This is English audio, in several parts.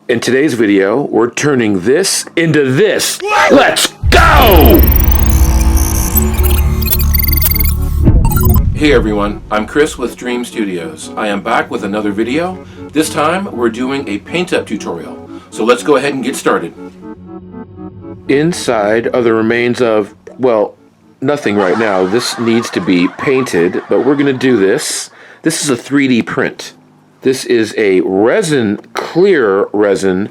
In today's video, we're turning this into this. Let's go! Hey everyone, I'm Chris with Dream Studios. I am back with another video. This time, we're doing a paint-up tutorial. So let's go ahead and get started. Inside are the remains of, well, nothing right now. This needs to be painted, but we're going to do this. This is a 3D print. This is a resin, clear resin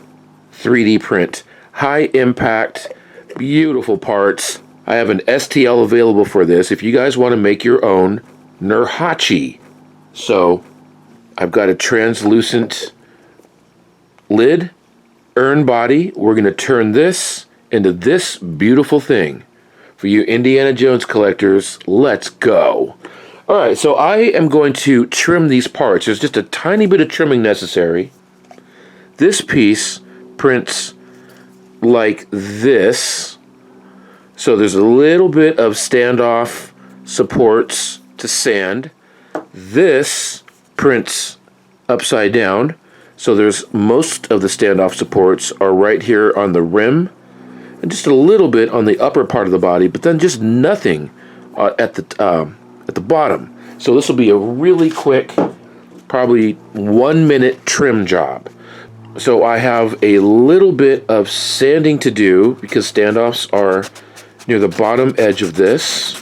3D print. High impact, beautiful parts. I have an STL available for this if you guys want to make your own NURHACHI. So I've got a translucent lid, urn body. We're going to turn this into this beautiful thing. For you Indiana Jones collectors, let's go. Alright, so I am going to trim these parts. There's just a tiny bit of trimming necessary. This piece prints like this. So there's a little bit of standoff supports to sand. This prints upside down. So there's most of the standoff supports are right here on the rim. And just a little bit on the upper part of the body, but then just nothing at the bottom. So this will be a really quick, probably 1 minute trim job. So I have a little bit of sanding to do because standoffs are near the bottom edge of this.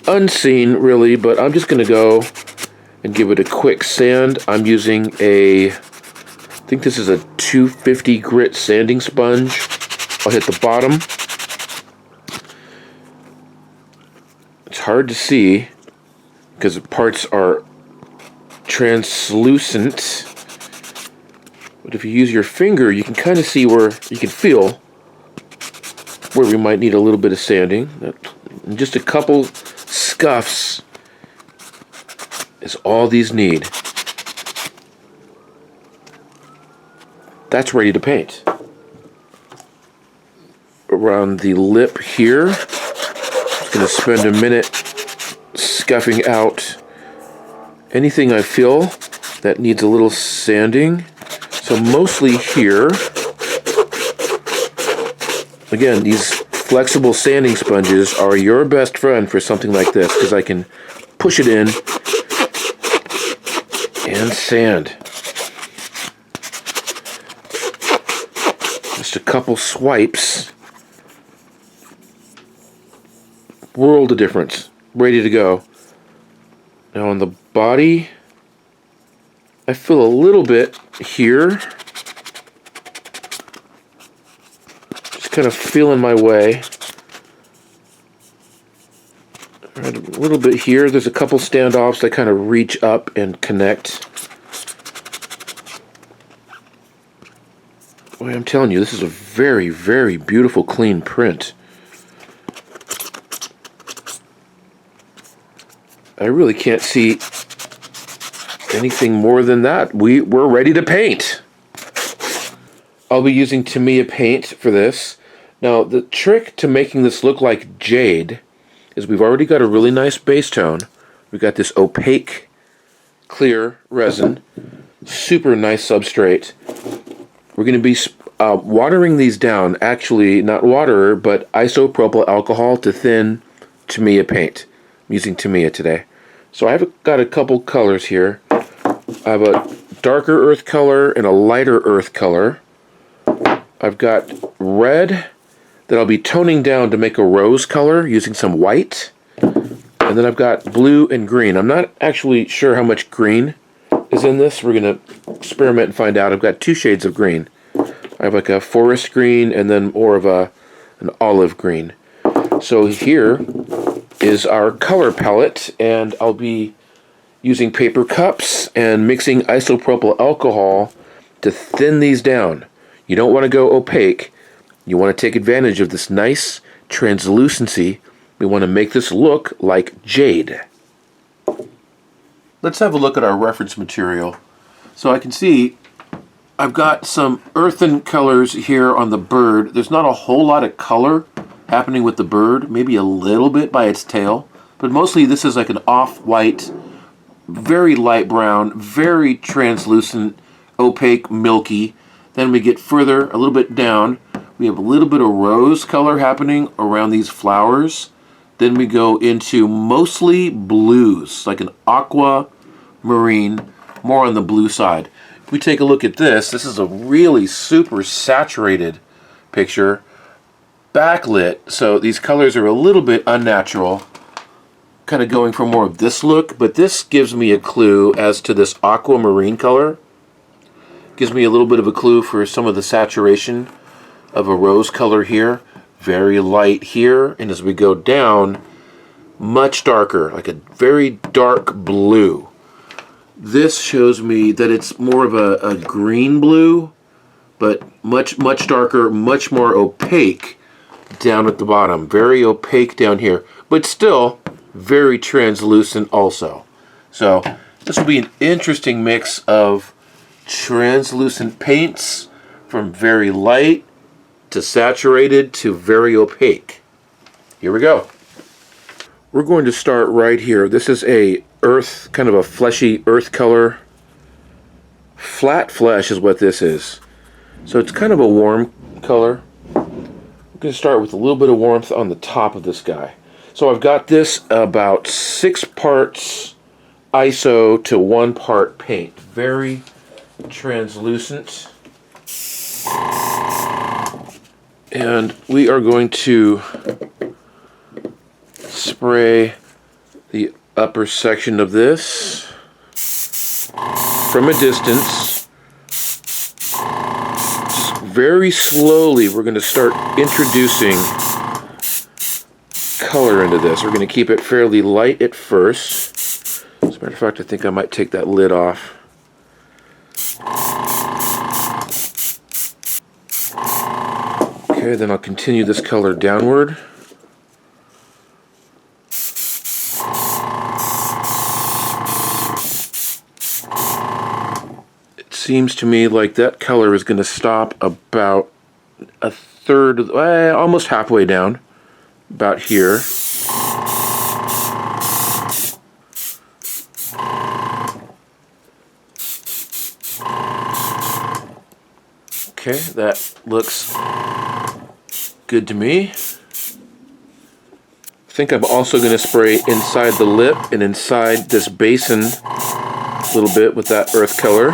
Unseen really, but I'm just going to go and give it a quick sand. I'm using I think this is a 250 grit sanding sponge. I'll hit the bottom. It's hard to see because the parts are translucent. But if you use your finger, you can kind of see where, you can feel where we might need a little bit of sanding. And just a couple scuffs is all these need. That's ready to paint. Around the lip here. Going to spend a minute scuffing out anything I feel that needs a little sanding. So mostly here. Again, these flexible sanding sponges are your best friend for something like this because I can push it in and sand. Just a couple swipes. World of difference. Ready to go. Now on the body, I feel a little bit here. Just kind of feeling my way. Right, a little bit here. There's a couple standoffs that kind of reach up and connect. Boy, I'm telling you, this is a very, very beautiful, clean print. I really can't see anything more than that. We're ready to paint. I'll be using Tamiya paint for this. Now, the trick to making this look like jade is we've already got a really nice base tone. We've got this opaque, clear resin. Super nice substrate. We're going to be watering these down. Actually, not water, but isopropyl alcohol to thin Tamiya paint. I'm using Tamiya today. So I've got a couple colors here. I have a darker earth color and a lighter earth color. I've got red that I'll be toning down to make a rose color using some white. And then I've got blue and green. I'm not actually sure how much green is in this. We're going to experiment and find out. I've got 2 shades of green. I have like a forest green and then more of an olive green. So here is our color palette, and I'll be using paper cups and mixing isopropyl alcohol to thin these down. You don't want to go opaque. You want to take advantage of this nice translucency. We want to make this look like jade. Let's have a look at our reference material. So I can see I've got some earthen colors here on the bird. There's not a whole lot of color happening with the bird, maybe a little bit by its tail, but mostly this is like an off-white, very light brown, very translucent opaque, milky. Then we get further, a little bit down, we have a little bit of rose color happening around these flowers. Then we go into mostly blues, like an aquamarine, more on the blue side. If we take a look at this, this is a really super saturated picture, backlit, so these colors are a little bit unnatural, kind of going for more of this look, but this gives me a clue as to this aquamarine color. Gives me a little bit of a clue for some of the saturation of a rose color here. Very light here, and as we go down, much darker, like a very dark blue. This shows me that it's more of a green blue, but much darker, much more opaque down at the bottom. Very opaque down here, but still very translucent also. So this will be an interesting mix of translucent paints from very light to saturated to very opaque. Here we go. We're going to start right here. This is a earth, kind of a fleshy earth color. Flat flesh is what this is. So it's kind of a warm color. I'm going to start with a little bit of warmth on the top of this guy. So I've got this about 6 parts ISO to 1 part paint. Very translucent. And we are going to spray the upper section of this from a distance. Just very slowly, we're going to start introducing color into this. We're going to keep it fairly light at first. As a matter of fact, I think I might take that lid off. Okay, then I'll continue this color downward. It seems to me like that color is going to stop about a third, almost halfway down, about here. Okay, that looks good to me. I think I'm also going to spray inside the lip and inside this basin a little bit with that earth color.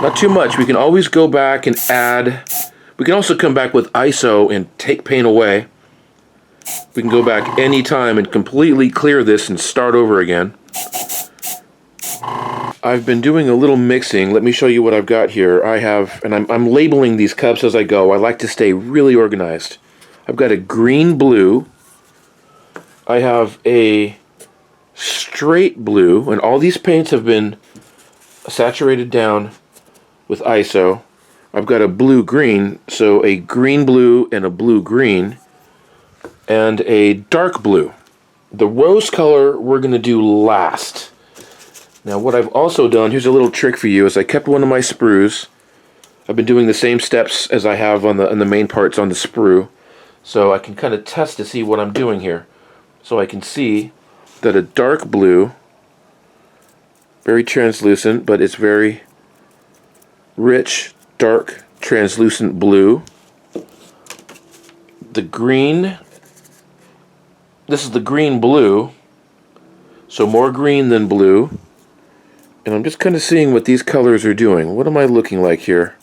Not too much. We can always go back and add. We can also come back with ISO and take paint away. We can go back anytime and completely clear this and start over again. I've been doing a little mixing. Let me show you what I've got here. I have, and I'm labeling these cups as I go. I like to stay really organized. I've got a green blue. I have a straight blue, and all these paints have been saturated down with ISO. I've got a blue-green, so a green-blue and a blue-green, and a dark blue. The rose color we're going to do last. Now what I've also done, here's a little trick for you, is I kept one of my sprues. I've been doing the same steps as I have on the main parts on the sprue, so I can kind of test to see what I'm doing here. So I can see that a dark blue, very translucent, but it's very rich, dark, translucent blue. The green, this is the green blue, so more green than blue. And I'm just kind of seeing what these colors are doing. What am I looking like here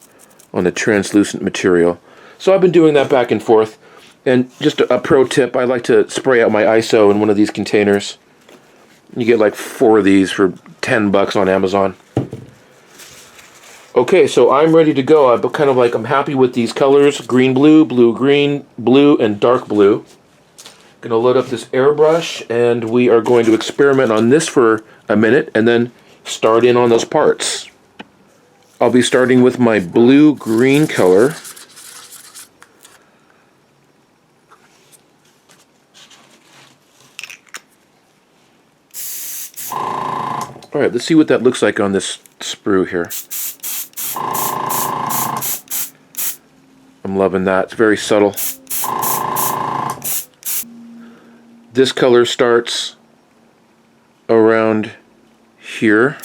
on the translucent material? So I've been doing that back and forth. And just a pro tip, I like to spray out my ISO in one of these containers. You get like 4 of these for $10 on Amazon. Okay, so I'm ready to go. I'm happy with these colors: green, blue, blue, green, blue, and dark blue. Gonna load up this airbrush, and we are going to experiment on this for a minute, and then start in on those parts. I'll be starting with my blue-green color. Alright, let's see what that looks like on this sprue here. I'm loving that. It's very subtle. This color starts around here.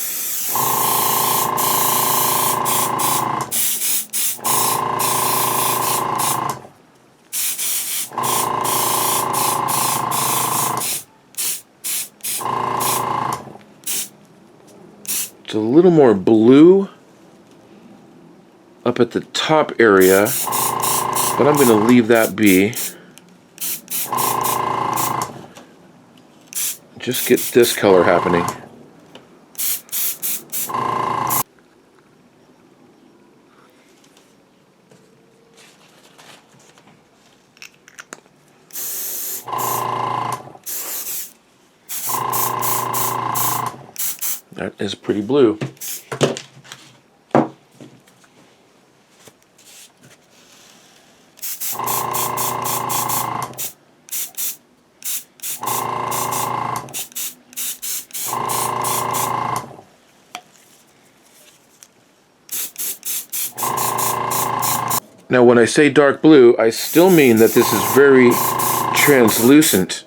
It's a little more blue up at the top area, but I'm going to leave that be. Just get this color happening. That is pretty blue. Now when I say dark blue, I still mean that this is very translucent.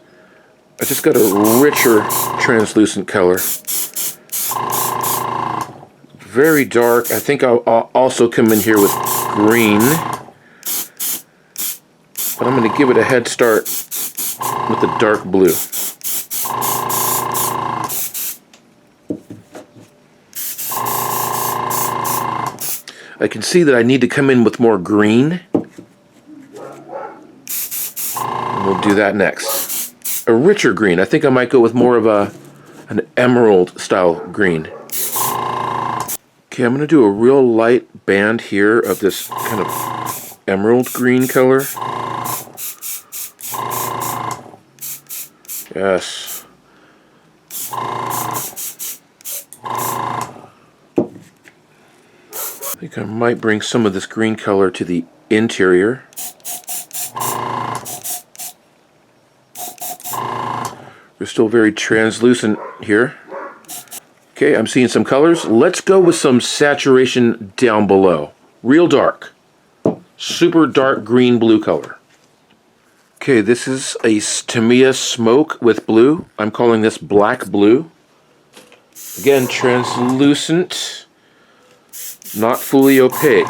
I just got a richer translucent color. Very dark. I think I'll also come in here with green. But I'm going to give it a head start with the dark blue. I can see that I need to come in with more green. And we'll do that next. A richer green. I think I might go with more of an emerald style green. Okay, I'm going to do a real light band here of this kind of emerald green color. Yes. I think I might bring some of this green color to the interior. We're still very translucent here. Okay, I'm seeing some colors. Let's go with some saturation down below. Real dark. Super dark green blue color. Okay, this is a Tamiya smoke with blue. I'm calling this black blue. Again, translucent, not fully opaque.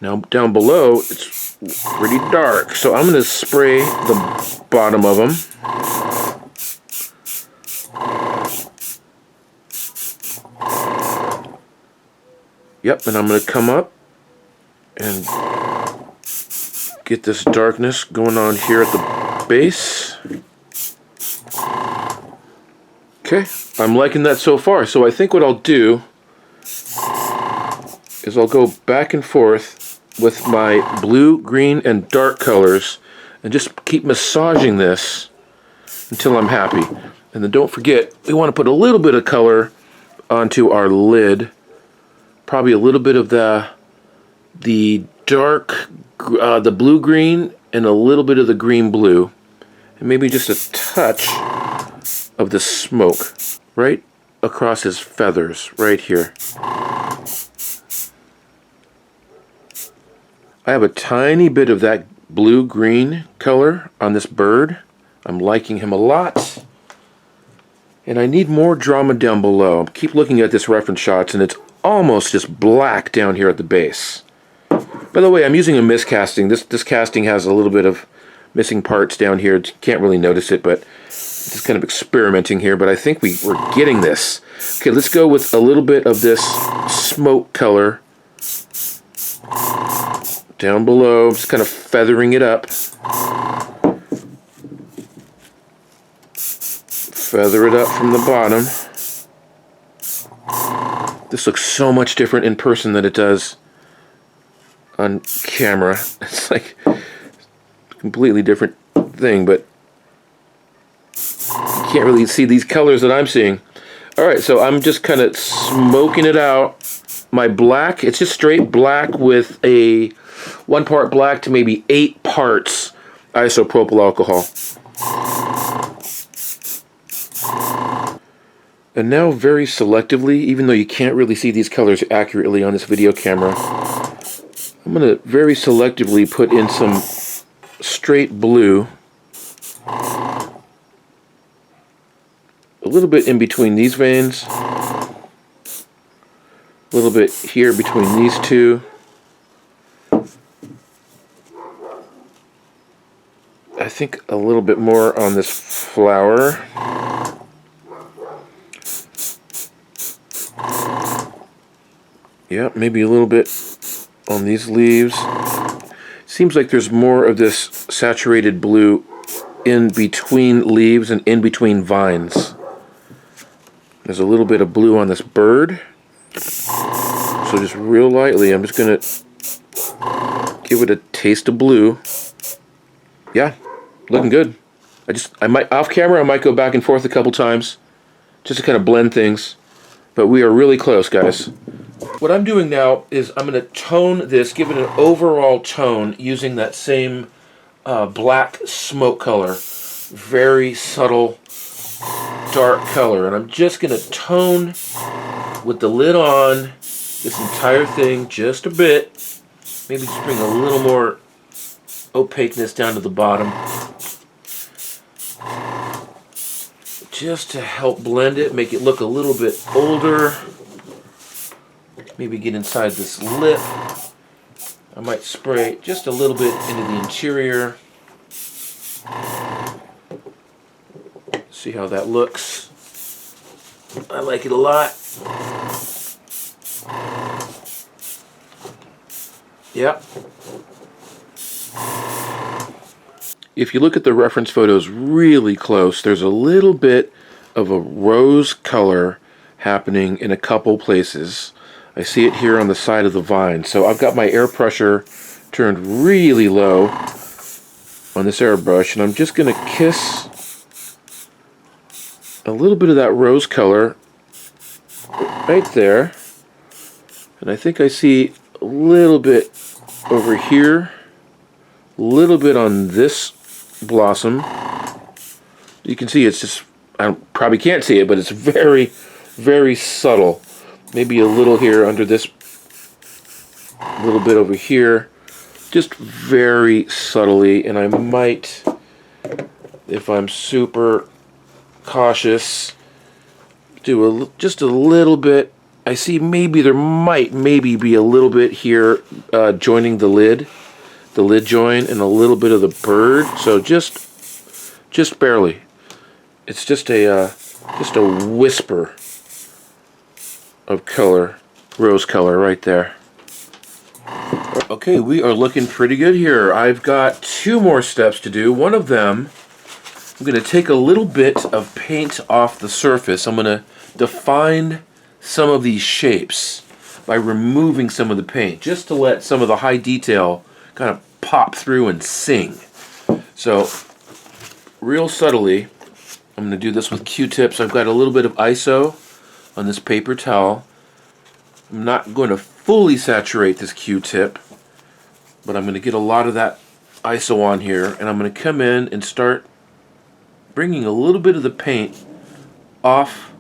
Now down below, it's pretty dark, so I'm going to spray the bottom of them. Yep, and I'm going to come up and get this darkness going on here at the base. Okay, I'm liking that so far. So I think what I'll do is I'll go back and forth with my blue, green, and dark colors and just keep massaging this until I'm happy. And then don't forget, we want to put a little bit of color onto our lid. Probably a little bit of the dark, the blue-green, and a little bit of the green-blue. And maybe just a touch of the smoke right across his feathers, right here. I have a tiny bit of that blue-green color on this bird. I'm liking him a lot. And I need more drama down below. Keep looking at this reference shots, and it's almost just black down here at the base. By the way, I'm using a miscasting. This casting has a little bit of missing parts down here. You can't really notice it, but just kind of experimenting here. But I think we're getting this. Okay, let's go with a little bit of this smoke color down below. Just kind of feathering it up. Feather it up from the bottom. This looks so much different in person than it does on camera. It's like a completely different thing, but you can't really see these colors that I'm seeing. Alright, so I'm just kind of smoking it out. My black, it's just straight black with a 1 part black to maybe 8 parts isopropyl alcohol. And now very selectively, even though you can't really see these colors accurately on this video camera, I'm going to very selectively put in some straight blue. A little bit in between these veins. A little bit here between these two. I think a little bit more on this flower. Yeah, maybe a little bit on these leaves. Seems like there's more of this saturated blue in between leaves and in between vines. There's a little bit of blue on this bird. So just real lightly, I'm just going to give it a taste of blue. Yeah, looking good. I might, off camera, I might go back and forth a couple times just to kind of blend things. But we are really close, guys. What I'm doing now is I'm going to tone this, give it an overall tone using that same black smoke color. Very subtle, dark color. And I'm just going to tone with the lid on this entire thing just a bit. Maybe just bring a little more opaqueness down to the bottom. Just to help blend it, make it look a little bit older. Maybe get inside this lip. I might spray just a little bit into the interior. See how that looks. I like it a lot. Yep. If you look at the reference photos really close, there's a little bit of a rose color happening in a couple places. I see it here on the side of the vine. So I've got my air pressure turned really low on this airbrush, and I'm just going to kiss a little bit of that rose color right there. And I think I see a little bit over here, a little bit on this blossom. You can see it's just, I probably can't see it, but it's very, very subtle. Maybe a little here under this, a little bit over here, just very subtly. And I might, if I'm super cautious, do just a little bit. I see maybe there might be a little bit here joining the lid join, and a little bit of the bird. So just barely. It's just a whisper of color, rose color right there. Okay, we are looking pretty good here. I've got 2 more steps to do. One of them, I'm going to take a little bit of paint off the surface. I'm going to define some of these shapes by removing some of the paint, just to let some of the high detail kind of pop through and sing. So, real subtly, I'm going to do this with Q-tips. I've got a little bit of ISO on this paper towel. I'm not going to fully saturate this Q-tip, but I'm going to get a lot of that ISO on here, and I'm going to come in and start bringing a little bit of the paint off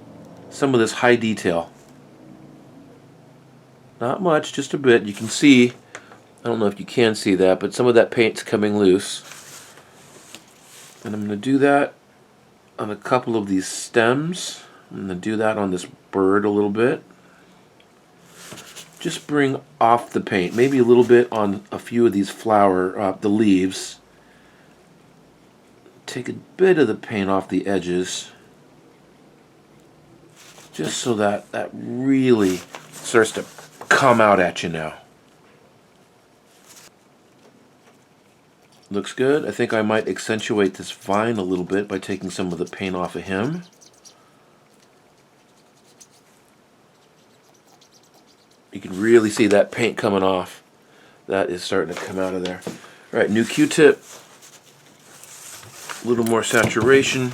some of this high detail. Not much, just a bit. You can see, I don't know if you can see that, but some of that paint's coming loose. And I'm going to do that on a couple of these stems. I'm going to do that on this bird a little bit. Just bring off the paint, maybe a little bit on a few of these the leaves. Take a bit of the paint off the edges, just so that that really starts to come out at you now. Looks good. I think I might accentuate this vine a little bit by taking some of the paint off of him. You can really see that paint coming off. That is starting to come out of there. All right, new Q-tip. A little more saturation.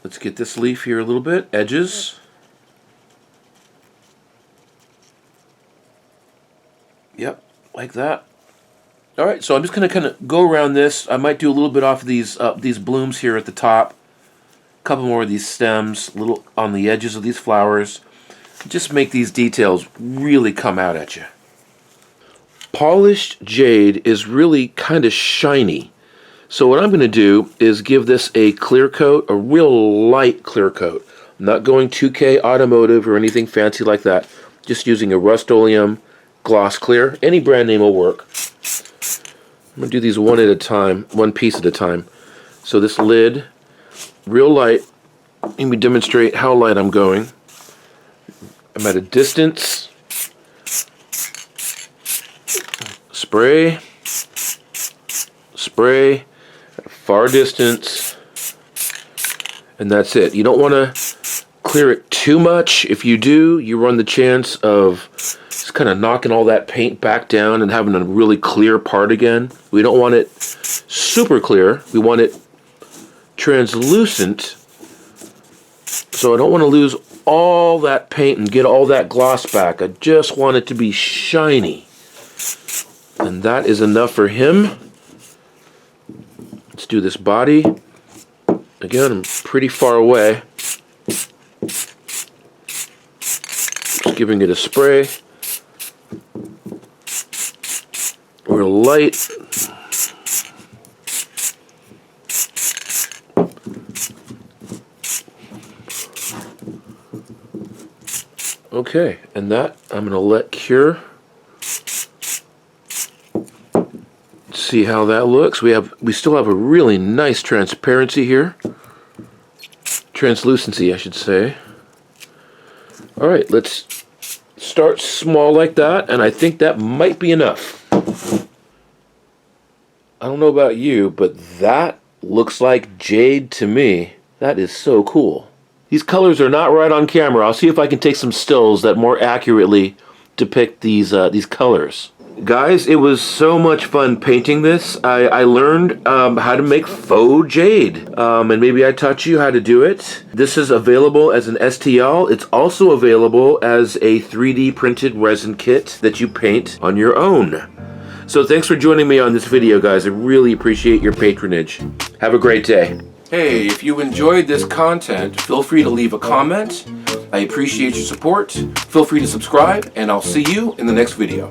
Let's get this leaf here a little bit. Edges. Yep, like that. All right, so I'm just going to kind of go around this. I might do a little bit off of these blooms here at the top. A couple more of these stems, a little on the edges of these flowers. Just make these details really come out at you. Polished jade is really kind of shiny. So what I'm going to do is give this a clear coat, a real light clear coat. I'm not going 2K automotive or anything fancy like that. Just using a Rust-Oleum gloss clear. Any brand name will work. I'm going to do these one at a time, one piece at a time. So this lid, real light let me demonstrate how light I'm going. I'm at a distance. Spray. Spray. At a far distance. And that's it. You don't want to clear it too much. If you do, you run the chance of just kind of knocking all that paint back down and having a really clear part again. We don't want it super clear. We want it translucent. So I don't want to lose all that paint and get all that gloss back. I just want it to be shiny. And that is enough for him. Let's do this body. Again, I'm pretty far away. Just giving it a spray. Real light. Okay, and that I'm going to let cure. See how that looks. We still have a really nice transparency here. Translucency, I should say. All right, let's start small like that, and I think that might be enough. I don't know about you, but that looks like jade to me. That is so cool. These colors are not right on camera. I'll see if I can take some stills that more accurately depict these colors. Guys, it was so much fun painting this. I learned how to make faux jade, and maybe I taught you how to do it. This is available as an STL. It's also available as a 3D printed resin kit that you paint on your own. So thanks for joining me on this video, guys. I really appreciate your patronage. Have a great day. Hey, if you enjoyed this content, feel free to leave a comment. I appreciate your support. Feel free to subscribe, and I'll see you in the next video.